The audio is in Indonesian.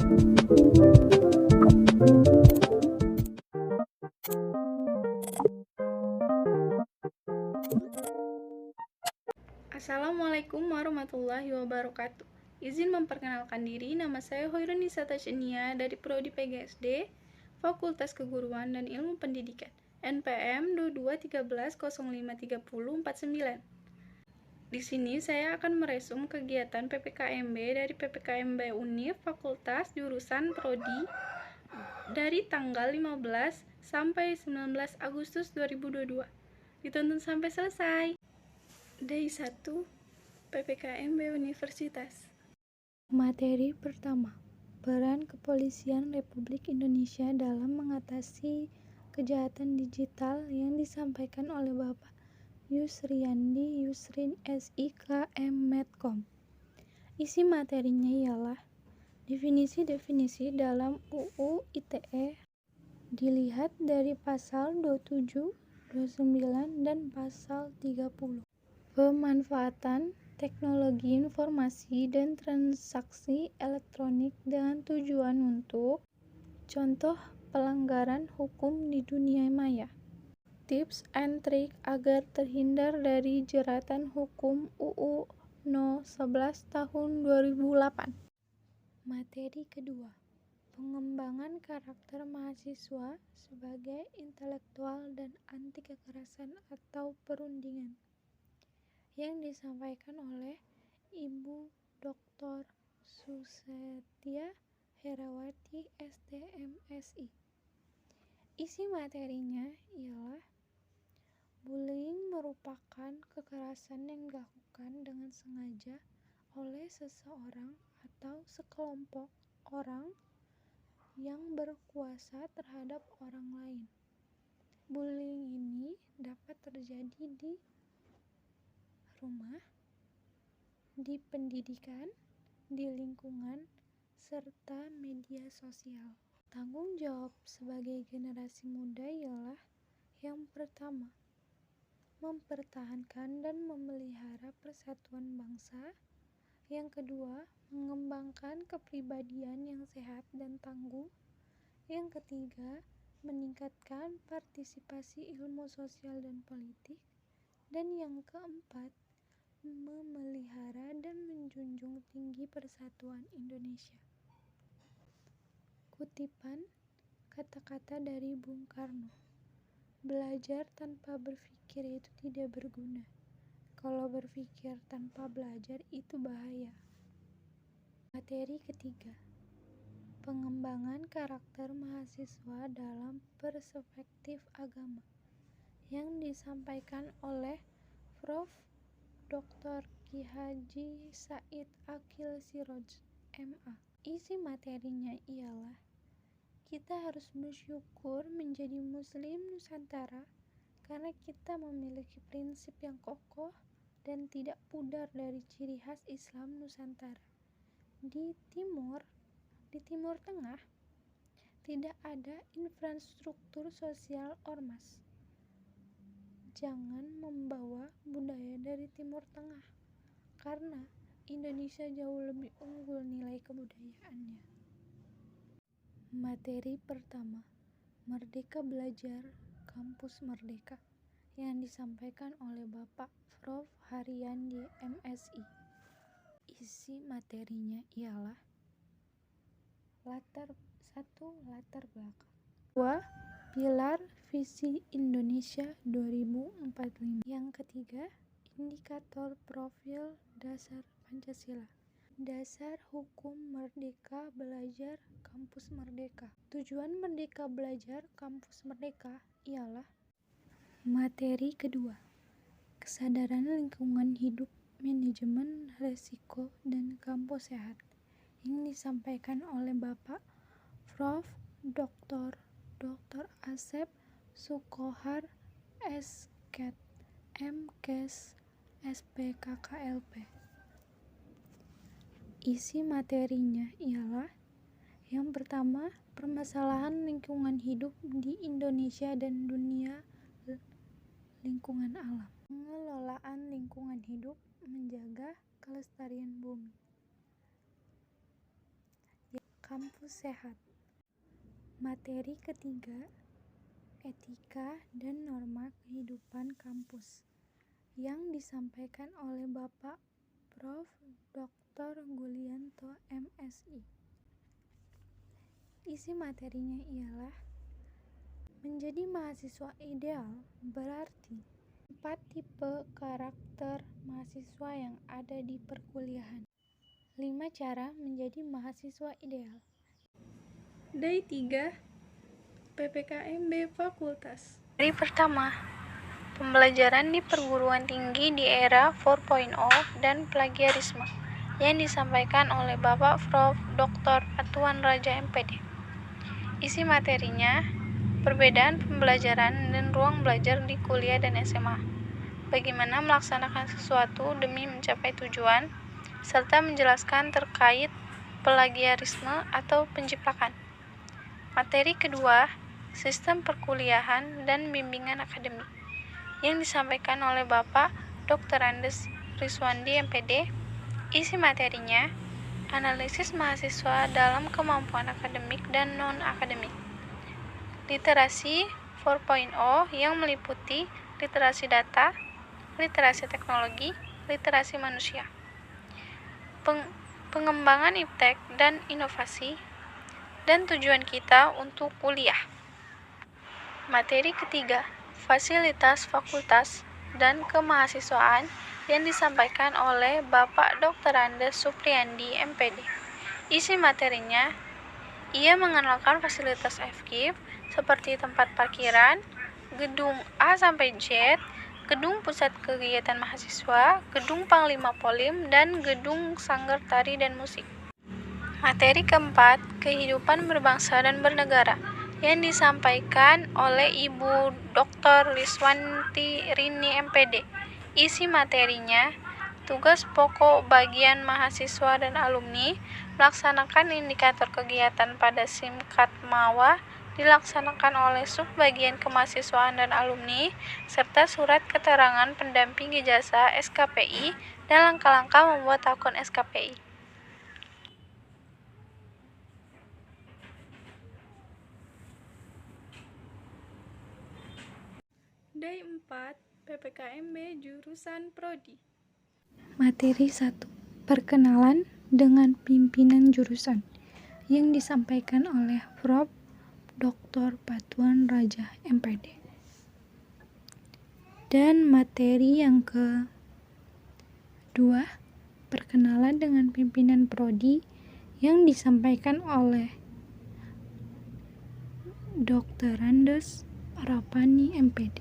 Assalamualaikum warahmatullahi wabarakatuh. Izin memperkenalkan diri, nama saya Hoirunisa Tashenia dari Prodi PGSD, Fakultas Keguruan dan Ilmu Pendidikan, NPM 2213053049. Di sini saya akan meresum kegiatan PPKMB dari PPKMB Univ Fakultas Jurusan Prodi dari tanggal 15 sampai 19 Agustus 2022. Ditonton sampai selesai. Day 1 PPKMB Universitas. Materi pertama, peran Kepolisian Republik Indonesia dalam mengatasi kejahatan digital yang disampaikan oleh Bapak Yusriandi Yusrin SIKM Medcom. Isi materinya ialah definisi-definisi dalam UU ITE dilihat dari pasal 27, 29, dan pasal 30. Pemanfaatan teknologi informasi dan transaksi elektronik dengan tujuan untuk contoh pelanggaran hukum di dunia maya. Tips and trik agar terhindar dari jeratan hukum UU No. 11 tahun 2008. Materi kedua, pengembangan karakter mahasiswa sebagai intelektual dan anti kekerasan atau perundingan, yang disampaikan oleh Ibu Dr. Susetya Herawati STMSI. Isi materinya ialah bullying merupakan kekerasan yang dilakukan dengan sengaja oleh seseorang atau sekelompok orang yang berkuasa terhadap orang lain. Bullying ini dapat terjadi di rumah, di pendidikan, di lingkungan, serta media sosial. Tanggung jawab sebagai generasi muda ialah yang pertama, mempertahankan dan memelihara persatuan bangsa. Yang kedua, mengembangkan kepribadian yang sehat dan tangguh. Yang ketiga, meningkatkan partisipasi ilmu sosial dan politik. Dan yang keempat, memelihara dan menjunjung tinggi persatuan Indonesia. Kutipan kata-kata dari Bung Karno. Belajar tanpa berpikir itu tidak berguna. Kalau berpikir tanpa belajar itu bahaya. Materi ketiga, pengembangan karakter mahasiswa dalam perspektif agama, yang disampaikan oleh Prof. Dr. Ki Haji Said Akil Siroj, MA. Isi materinya ialah kita harus bersyukur menjadi Muslim Nusantara karena kita memiliki prinsip yang kokoh dan tidak pudar dari ciri khas Islam Nusantara. Di Timur Tengah, tidak ada infrastruktur sosial ormas. Jangan membawa budaya dari Timur Tengah, karena Indonesia jauh lebih unggul nilai kebudayaannya. Materi pertama, Merdeka Belajar Kampus Merdeka, yang disampaikan oleh Bapak Prof. Haryandi MSI. Isi materinya ialah latar belakang. 2. Pilar Visi Indonesia 2045. Yang ketiga, indikator profil dasar Pancasila. Dasar Hukum Merdeka Belajar Kampus Merdeka. Tujuan Merdeka Belajar Kampus Merdeka ialah materi kedua, kesadaran lingkungan hidup, manajemen resiko, dan kampus sehat, yang disampaikan oleh Bapak Prof. Dr. Asep Sukohar SKet MKes SPKKLP. Isi materinya ialah yang pertama, permasalahan lingkungan hidup di Indonesia dan dunia lingkungan alam. Pengelolaan lingkungan hidup, menjaga kelestarian bumi. kampus sehat. Materi ketiga, etika dan norma kehidupan kampus, yang disampaikan oleh Bapak Prof. Dr. Gulianto, MSI. Isi materinya ialah menjadi mahasiswa ideal berarti 4 tipe karakter mahasiswa yang ada di perkuliahan. 5 cara menjadi mahasiswa ideal. Day 3 PPKMB Fakultas. Hari pertama, pembelajaran di perguruan tinggi di era 4.0 dan plagiarisme yang disampaikan oleh Bapak Prof. Dr. Atuan Raja MPD. Isi materinya, perbedaan pembelajaran dan ruang belajar di kuliah dan SMA, bagaimana melaksanakan sesuatu demi mencapai tujuan, serta menjelaskan terkait plagiarisme atau penjiplakan. Materi kedua, sistem perkuliahan dan bimbingan akademik, yang disampaikan oleh Bapak Dr. Andes Riswandi MPD. Isi materinya, analisis mahasiswa dalam kemampuan akademik dan non-akademik. Literasi 4.0 yang meliputi literasi data, literasi teknologi, literasi manusia. Pengembangan iptek dan inovasi, dan tujuan kita untuk kuliah. Materi ketiga, fasilitas fakultas dan kemahasiswaan yang disampaikan oleh Bapak Dr. Andes Supriyandi MPD. Isi materinya, ia mengenalkan fasilitas FKIP seperti tempat parkiran, gedung A sampai Z, gedung pusat kegiatan mahasiswa, gedung Panglima Polim, dan gedung sanggar tari dan musik. Materi keempat, kehidupan berbangsa dan bernegara, yang disampaikan oleh Ibu Dr. Liswanti Rini MPD. Isi materinya, tugas pokok bagian mahasiswa dan alumni, melaksanakan indikator kegiatan pada Simkatmawa, dilaksanakan oleh Subbagian Kemahasiswaan dan Alumni, serta surat keterangan pendamping ijazah SKPI dan langkah-langkah membuat akun SKPI. Day 4 PPKMB Jurusan Prodi. Materi 1. Perkenalan dengan pimpinan jurusan, yang disampaikan oleh Prof. Dr. Patuan Raja MPD. Dan materi yang kedua, perkenalan dengan pimpinan prodi, yang disampaikan oleh Dr. Andes Rapani MPD.